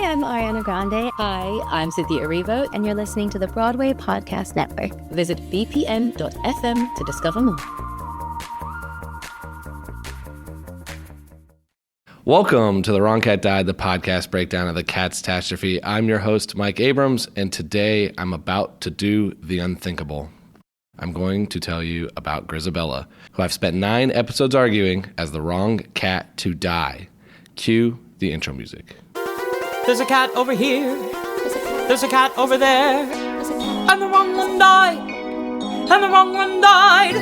I'm Ariana Grande. Hi, I'm Cynthia Erivo. And you're listening to the Broadway Podcast Network. Visit bpn.fm to discover more. Welcome to The Wrong Cat Died, the podcast breakdown of the Catastrophe. I'm your host, Mike Abrams, and today I'm about to do the unthinkable. I'm going to tell you about Grizabella, who I've spent 9 episodes arguing as the wrong cat to die. Cue the intro music. There's a cat over here. There's a cat over there. And the wrong one died. And the wrong one died.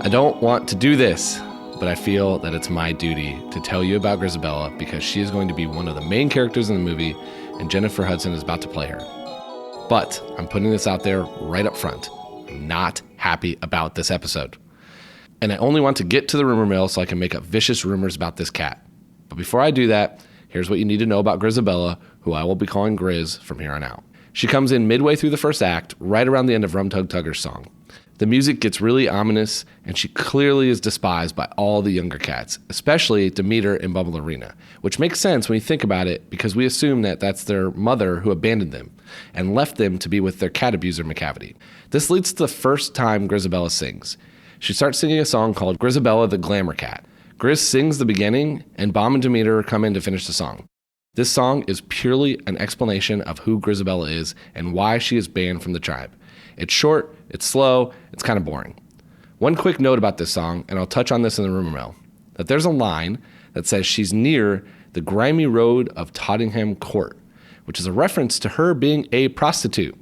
I don't want to do this, but I feel that it's my duty to tell you about Grizabella because she is going to be one of the main characters in the movie, and Jennifer Hudson is about to play her. But I'm putting this out there right up front. I'm not happy about this episode. And I only want to get to the rumor mill so I can make up vicious rumors about this cat. But before I do that, here's what you need to know about Grizabella, who I will be calling Grizz from here on out. She comes in midway through the first act, right around the end of Rum Tug Tugger's song. The music gets really ominous, and she clearly is despised by all the younger cats, especially Demeter and Bubble Arena, which makes sense when you think about it because we assume that that's their mother who abandoned them and left them to be with their cat abuser Macavity. This leads to the first time Grizabella sings. She starts singing a song called Grizabella the Glamour Cat. Grizz sings the beginning, and Bomb and Demeter come in to finish the song. This song is purely an explanation of who Grizabella is and why she is banned from the tribe. It's short, it's slow, it's kind of boring. One quick note about this song, and I'll touch on this in the rumor mill, that there's a line that says she's near the grimy road of Tottenham Court, which is a reference to her being a prostitute.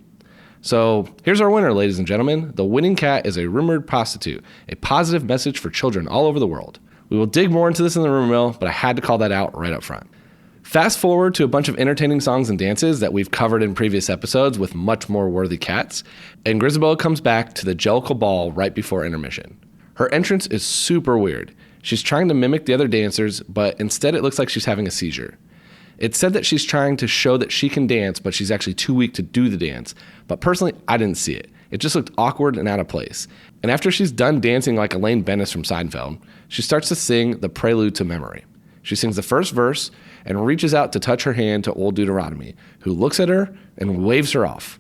So here's our winner, ladies and gentlemen. The winning cat is a rumored prostitute, a positive message for children all over the world. We will dig more into this in the rumor mill, but I had to call that out right up front. Fast forward to a bunch of entertaining songs and dances that we've covered in previous episodes with much more worthy cats, and Grizabella comes back to the Jellicle Ball right before intermission. Her entrance is super weird. She's trying to mimic the other dancers, but instead it looks like she's having a seizure. It's said that she's trying to show that she can dance, but she's actually too weak to do the dance. But personally, I didn't see it. It just looked awkward and out of place. And after she's done dancing like Elaine Bennis from Seinfeld, she starts to sing the Prelude to Memory. She sings the first verse and reaches out to touch her hand to old Deuteronomy, who looks at her and waves her off.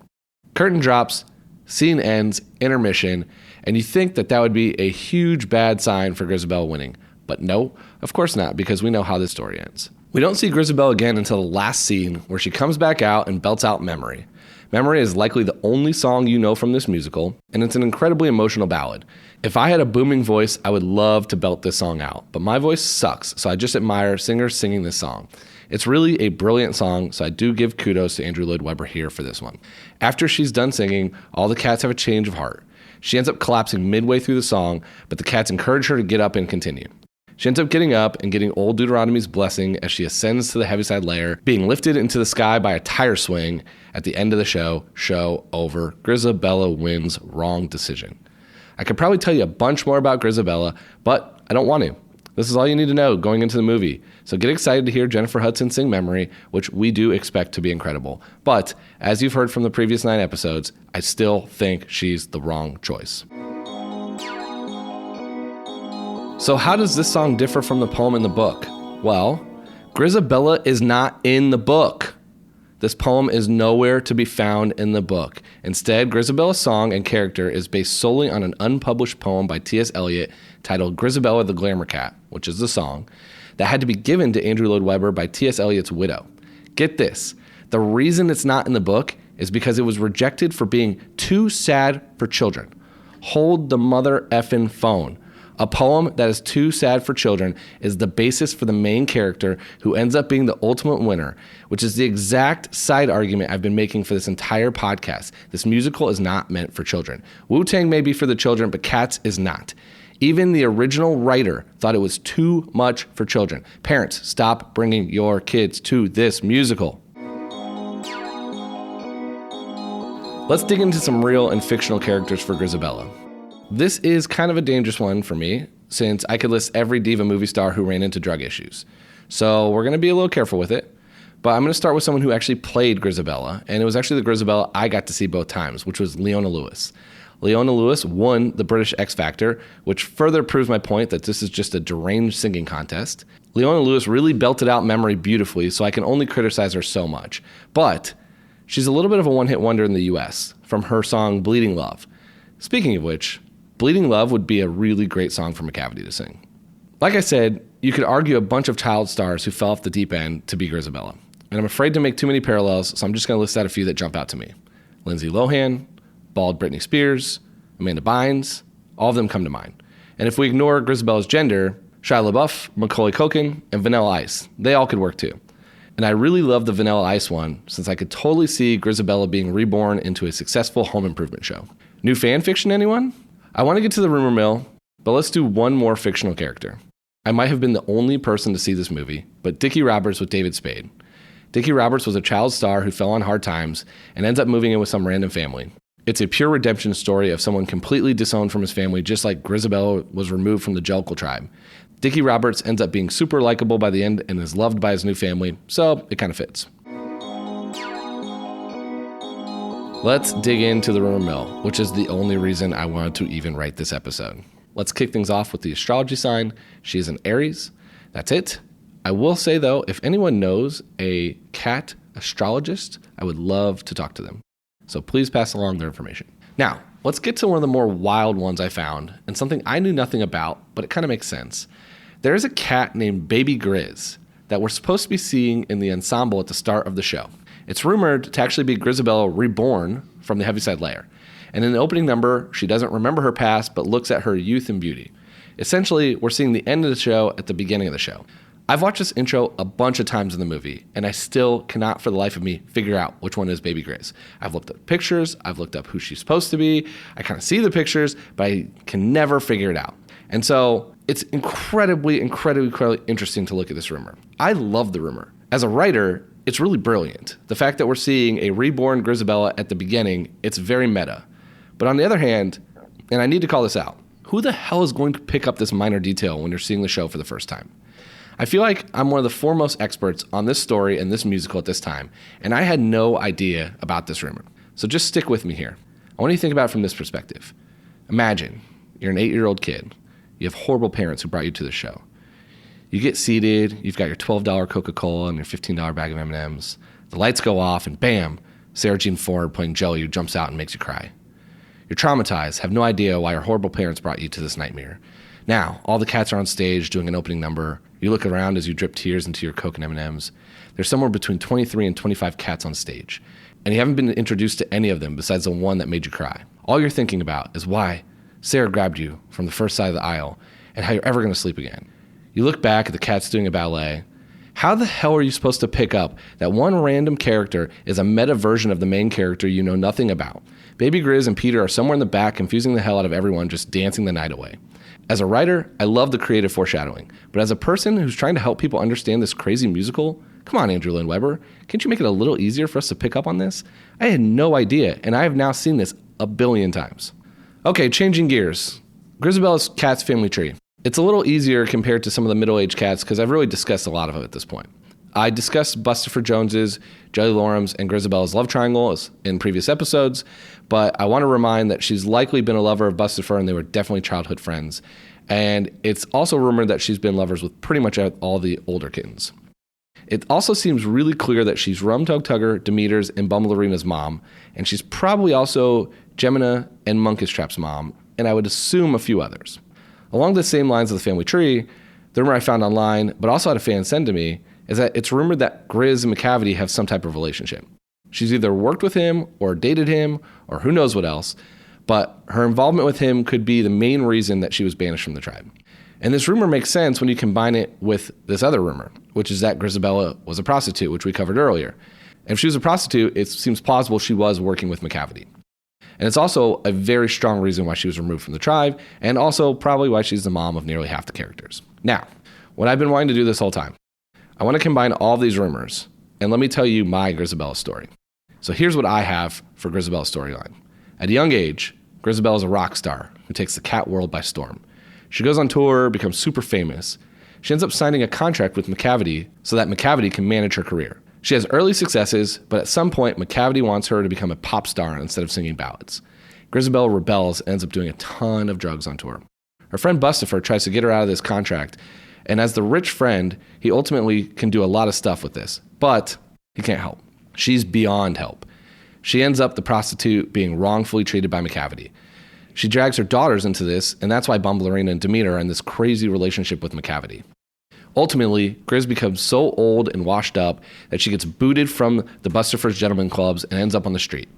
Curtain drops, scene ends, intermission, and you think that that would be a huge bad sign for Grizabella winning. But no, of course not, because we know how this story ends. We don't see Grizabella again until the last scene, where she comes back out and belts out Memory. Memory is likely the only song you know from this musical, and it's an incredibly emotional ballad. If I had a booming voice, I would love to belt this song out, but my voice sucks, so I just admire singers singing this song. It's really a brilliant song, so I do give kudos to Andrew Lloyd Webber here for this one. After she's done singing, all the cats have a change of heart. She ends up collapsing midway through the song, but the cats encourage her to get up and continue. She ends up getting up and getting old Deuteronomy's blessing as she ascends to the Heaviside Layer, being lifted into the sky by a tire swing. At the end of the show over. Grizabella wins, wrong decision. I could probably tell you a bunch more about Grizabella, but I don't want to. This is all you need to know going into the movie. So get excited to hear Jennifer Hudson sing Memory, which we do expect to be incredible. But as you've heard from the previous 9 episodes, I still think she's the wrong choice. So how does this song differ from the poem in the book? Well, Grizabella is not in the book. This poem is nowhere to be found in the book. Instead, Grizabella's song and character is based solely on an unpublished poem by T.S. Eliot titled Grizabella the Glamour Cat, which is the song, that had to be given to Andrew Lloyd Webber by T.S. Eliot's widow. Get this, the reason it's not in the book is because it was rejected for being too sad for children. Hold the mother effing phone. A poem that is too sad for children is the basis for the main character who ends up being the ultimate winner, which is the exact side argument I've been making for this entire podcast. This musical is not meant for children. Wu-Tang may be for the children, but Cats is not. Even the original writer thought it was too much for children. Parents, stop bringing your kids to this musical. Let's dig into some real and fictional characters for Grizabella. This is kind of a dangerous one for me, since I could list every diva movie star who ran into drug issues. So we're going to be a little careful with it. But I'm going to start with someone who actually played Grizabella, and it was actually the Grizabella I got to see both times, which was Leona Lewis. Leona Lewis won the British X Factor, which further proves my point that this is just a deranged singing contest. Leona Lewis really belted out Memory beautifully, so I can only criticize her so much. But she's a little bit of a one-hit wonder in the US from her song Bleeding Love. Speaking of which, Bleeding Love would be a really great song for Macavity to sing. Like I said, you could argue a bunch of child stars who fell off the deep end to be Grizabella. And I'm afraid to make too many parallels, so I'm just going to list out a few that jump out to me. Lindsay Lohan, bald Britney Spears, Amanda Bynes, all of them come to mind. And if we ignore Grizabella's gender, Shia LaBeouf, Macaulay Culkin, and Vanilla Ice, they all could work too. And I really love the Vanilla Ice one, since I could totally see Grizabella being reborn into a successful home improvement show. New fan fiction, anyone? I want to get to the rumor mill, but let's do one more fictional character. I might have been the only person to see this movie, but Dickie Roberts with David Spade. Dickie Roberts was a child star who fell on hard times and ends up moving in with some random family. It's a pure redemption story of someone completely disowned from his family, just like Grizabella was removed from the Jellicle tribe. Dickie Roberts ends up being super likable by the end and is loved by his new family, so it kind of fits. Let's dig into the rumor mill, which is the only reason I wanted to even write this episode. Let's kick things off with the astrology sign. She is an Aries. That's it. I will say, though, if anyone knows a cat astrologist, I would love to talk to them. So please pass along their information. Now, let's get to one of the more wild ones I found, and something I knew nothing about, but it kind of makes sense. There is a cat named Baby Grizz that we're supposed to be seeing in the ensemble at the start of the show. It's rumored to actually be Grizabella reborn from the Heaviside Layer. And in the opening number, she doesn't remember her past, but looks at her youth and beauty. Essentially, we're seeing the end of the show at the beginning of the show. I've watched this intro a bunch of times in the movie, and I still cannot for the life of me figure out which one is Baby Grizz. I've looked up pictures, I've looked up who she's supposed to be, I kind of see the pictures, but I can never figure it out. And so it's incredibly interesting to look at this rumor. I love the rumor. As a writer, it's really brilliant. The fact that we're seeing a reborn Grizabella at the beginning, it's very meta. But on the other hand, and I need to call this out, who the hell is going to pick up this minor detail when you're seeing the show for the first time? I feel like I'm one of the foremost experts on this story and this musical at this time, and I had no idea about this rumor. So just stick with me here. I want you to think about it from this perspective. Imagine you're an 8-year-old kid. You have horrible parents who brought you to the show. You get seated, you've got your $12 Coca-Cola and your $15 bag of M&Ms. The lights go off and bam, Sarah Jean Ford playing Jelly jumps out and makes you cry. You're traumatized, have no idea why your horrible parents brought you to this nightmare. Now, all the cats are on stage doing an opening number. You look around as you drip tears into your Coke and M&Ms. There's somewhere between 23 and 25 cats on stage, and you haven't been introduced to any of them besides the one that made you cry. All you're thinking about is why Sarah grabbed you from the first side of the aisle and how you're ever going to sleep again. You look back at the cats doing a ballet. How the hell are you supposed to pick up that one random character is a meta version of the main character you know nothing about? Baby Grizz and Peter are somewhere in the back confusing the hell out of everyone, just dancing the night away. As a writer, I love the creative foreshadowing, but as a person who's trying to help people understand this crazy musical, come on, Andrew Lloyd Webber, can't you make it a little easier for us to pick up on this? I had no idea, and I have now seen this a billion times. Okay, changing gears. Grizabella's cat's family tree. It's a little easier compared to some of the middle-aged cats because I've really discussed a lot of it at this point. I discussed Bustopher Jones's, Jelly Lorum's, and Grizabella's love triangle in previous episodes, but I want to remind that she's likely been a lover of Bustopher and they were definitely childhood friends. And it's also rumored that she's been lovers with pretty much all the older kittens. It also seems really clear that she's Rum Tug Tugger, Demeter's, and Bumblerina's mom, and she's probably also Gemina and Monkish Trap's mom, and I would assume a few others. Along the same lines of the family tree, the rumor I found online, but also had a fan send to me, is that it's rumored that Grizz and Macavity have some type of relationship. She's either worked with him or dated him or who knows what else, but her involvement with him could be the main reason that she was banished from the tribe. And this rumor makes sense when you combine it with this other rumor, which is that Grizabella was a prostitute, which we covered earlier. And if she was a prostitute, it seems plausible she was working with Macavity. And it's also a very strong reason why she was removed from the tribe, and also probably why she's the mom of nearly half the characters. Now, what I've been wanting to do this whole time, I want to combine all of these rumors, and let me tell you my Grizabella story. So here's what I have for Grizabella's storyline. At a young age, Grizabella is a rock star who takes the cat world by storm. She goes on tour, becomes super famous. She ends up signing a contract with Macavity so that Macavity can manage her career. She has early successes, but at some point, Macavity wants her to become a pop star instead of singing ballads. Grizabella rebels and ends up doing a ton of drugs on tour. Her friend Bustifer tries to get her out of this contract, and as the rich friend, he ultimately can do a lot of stuff with this, but he can't help. She's beyond help. She ends up the prostitute being wrongfully treated by McCavity. She drags her daughters into this, and that's why Bumblerina and Demeter are in this crazy relationship with McCavity. Ultimately, Grizz becomes so old and washed up that she gets booted from the Bustifer's gentleman clubs and ends up on the street.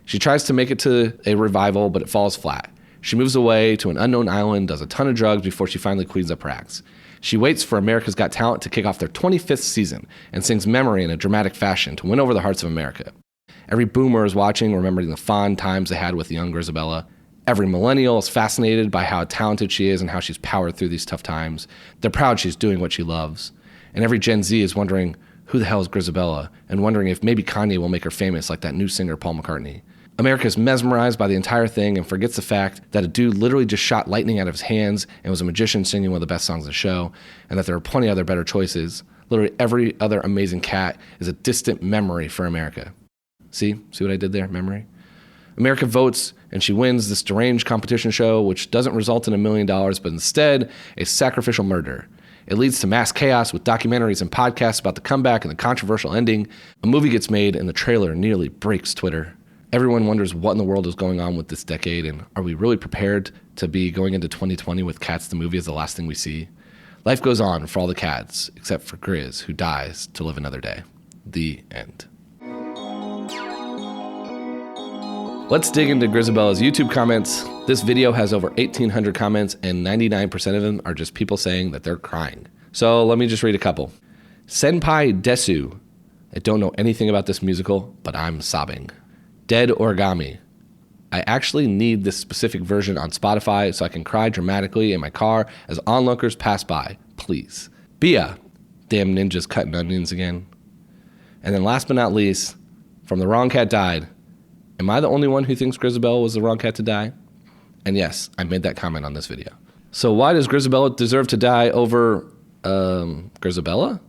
She tries to make it to a revival, but it falls flat. She moves away to an unknown island, does a ton of drugs before she finally cleans up her acts. She waits for America's Got Talent to kick off their 25th season and sings Memory in a dramatic fashion to win over the hearts of America. Every boomer is watching, remembering the fond times they had with young Grizabella. Every millennial is fascinated by how talented she is and how she's powered through these tough times. They're proud she's doing what she loves. And every Gen Z is wondering, who the hell is Grizabella? And wondering if maybe Kanye will make her famous like that new singer Paul McCartney. America is mesmerized by the entire thing and forgets the fact that a dude literally just shot lightning out of his hands and was a magician singing one of the best songs in the show, and that there are plenty of other better choices. Literally every other amazing cat is a distant memory for America. See what I did there? Memory. America votes, and she wins this deranged competition show, which doesn't result in $1 million, but instead a sacrificial murder. It leads to mass chaos with documentaries and podcasts about the comeback and the controversial ending. A movie gets made, and the trailer nearly breaks Twitter. Everyone wonders what in the world is going on with this decade, and are we really prepared to be going into 2020 with Cats the movie as the last thing we see? Life goes on for all the cats, except for Grizz, who dies to live another day. The end. Let's dig into Grizabella's YouTube comments. This video has over 1,800 comments, and 99% of them are just people saying that they're crying. So let me just read a couple. Senpai Desu. I don't know anything about this musical, but I'm sobbing. Dead Origami. I actually need this specific version on Spotify so I can cry dramatically in my car as onlookers pass by. Please. Bia. Damn ninjas cutting onions again. And then last but not least, from The Wrong Cat Died. Am I the only one who thinks Grizabella was the wrong cat to die? And yes, I made that comment on this video. So why does Grizabella deserve to die over, Grizabella?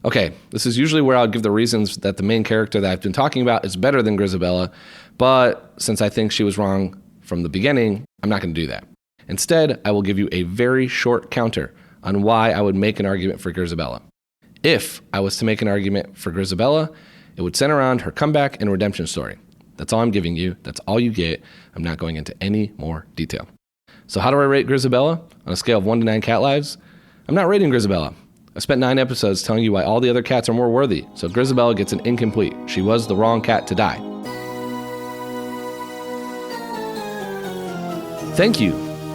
Okay, this is usually where I'll give the reasons that the main character that I've been talking about is better than Grizabella, but since I think she was wrong from the beginning, I'm not going to do that. Instead, I will give you a very short counter on why I would make an argument for Grizabella. If I was to make an argument for Grizabella, it would center around her comeback and redemption story. That's all I'm giving you. That's all you get. I'm not going into any more detail. So how do I rate Grizabella? On a scale of 1 to 9 cat lives? I'm not rating Grizabella. I spent 9 episodes telling you why all the other cats are more worthy, so Grizabella gets an incomplete. She was the wrong cat to die. Thank you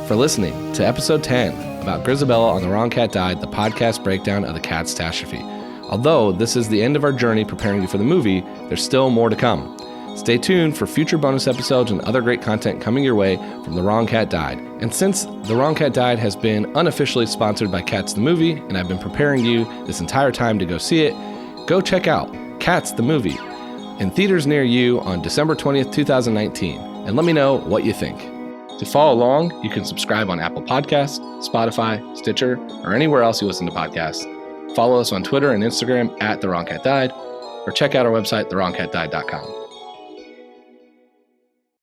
for listening to episode 10 about Grizabella on The Wrong Cat Died, the podcast breakdown of the Catastrophe. Although this is the end of our journey preparing you for the movie, there's still more to come. Stay tuned for future bonus episodes and other great content coming your way from The Wrong Cat Died. And since The Wrong Cat Died has been unofficially sponsored by Cats the Movie, and I've been preparing you this entire time to go see it, go check out Cats the Movie in theaters near you on December 20th, 2019, and let me know what you think. To follow along, you can subscribe on Apple Podcasts, Spotify, Stitcher, or anywhere else you listen to podcasts. Follow us on Twitter and Instagram at The Wrong Cat Died, or check out our website, thewrongcatdied.com.